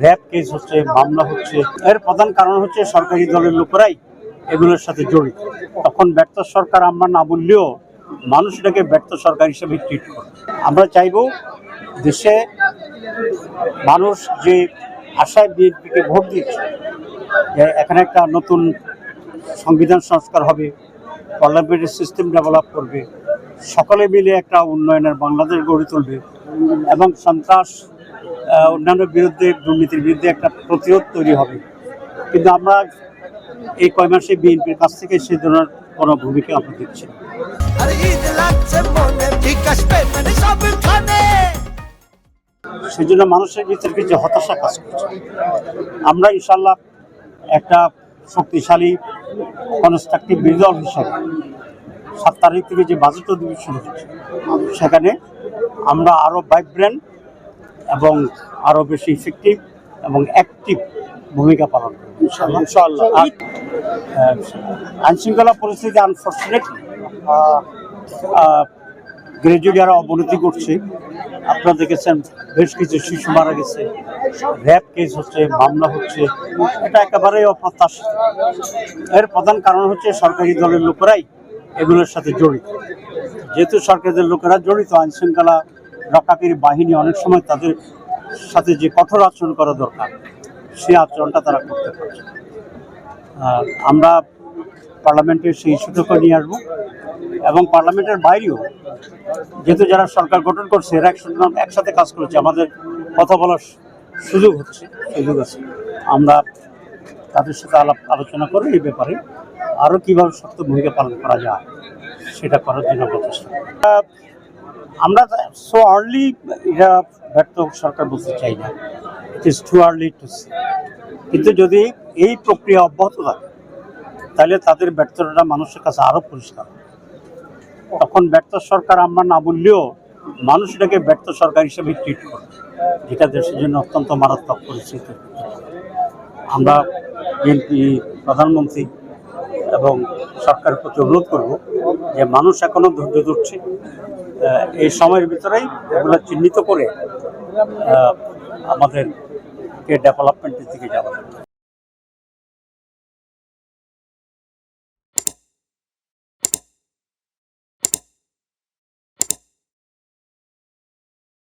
RAB case হচ্ছে, মামলা হচ্ছে। এর প্রধান কারণ হচ্ছে সরকারি দলের লোকেরাই এগুলোর সাথে জড়িত। তখন ব্যর্থ সরকার আমরা না বললেও মানুষ এটাকে ব্যর্থ সরকার হিসেবে ট্রিট করে। আমরা চাইব দেশে মানুষ যে আশায় বিএনপিকে ভোট দিয়েছে, এখানে একটা নতুন সংবিধান সংস্কার হবে, পার্লামেন্টারি সিস্টেম ডেভেলপ করবে, সকলে মিলে একটা উন্নয়নের বাংলাদেশ গড়ে তুলবে এবং সন্ত্রাস অন্যান্য বিরুদ্ধে, দুর্নীতির বিরুদ্ধে একটা প্রতিরোধ তৈরি হবে। কিন্তু আমরা এই কয় মাসে বিএনপির কাছ থেকে সেই ধরনের কোনো ভূমিকা আমরা দেখছি না। সেই জন্য মানুষের ভিতরে কিছু হতাশা কাজ করছে। আমরা ইনশাল্লাহ একটা শক্তিশালী কনস্ট্রাকটিভ রিজলভ হিসাবে 7 তারিখ থেকে যে বাজেট অধিবেশন হচ্ছে, সেখানে আমরা আরও ভাইব্রেন্ট এবং আরও বেশি ইফেক্টিভ এবং অ্যাক্টিভ ভূমিকা পালন করব ইনশাআল্লাহ। আইনশৃঙ্খলা পরিস্থিতি আনফর্চুনেটলি গ্রাজুয়ালি আরও অবনতি করছে। আপনারা দেখেছেন বেশ কিছু শিশু মারা গেছে, র্যাব কেস হচ্ছে, মামলা হচ্ছে। এটা একেবারেই অপ্রত্যাশিত। এর প্রধান কারণ হচ্ছে সরকারি দলের লোকেরাই এগুলোর সাথে জড়িত। যেহেতু সরকারের লোকেরা জড়িত, আইনশৃঙ্খলা রক্ষাকারী বাহিনী অনেক সময় তাদের সাথে যে কঠোর আচরণ করা দরকার সেই আচরণটা তারা করতে পারছে। আমরা পার্লামেন্টে সেই ইস্যুটাকে নিয়ে আসবো এবং পার্লামেন্টের বাইরেও যেহেতু যারা সরকার গঠন করছে এরা একসাথে কাজ করেছে, আমাদের কথা বলার সুযোগ আছে। আমরা তাদের সাথে আলোচনা করে এই ব্যাপারে আরও কীভাবে শক্ত ভূমিকা পালন করা যায় সেটা করার জন্য প্রচেষ্টা। আমরা সো আর্লি এটা ব্যর্থ সরকার বলতে চাই না, it is too early to see. কিন্তু যদি এই প্রক্রিয়া অব্যাহত থাকে তাহলে তাদের ব্যর্থতা মানুষের কাছে আরও পরিষ্কার। তখন ব্যর্থ সরকার আমরা না বললেও মানুষ এটাকে ব্যর্থ সরকার হিসেবে ট্রিট করে, যেটা দেশের জন্য অত্যন্ত মারাত্মক পরিস্থিতি। আমরা বিএনপি প্রধানমন্ত্রী এবং সরকারের প্রতি অনুরোধ করব যে মানুষ এখনো ধৈর্য ধরছে, এই সময়ের ভিতরেই এগুলো চিহ্নিত করে আমাদেরকে ডেভেলপমেন্টের দিকে যাওয়া।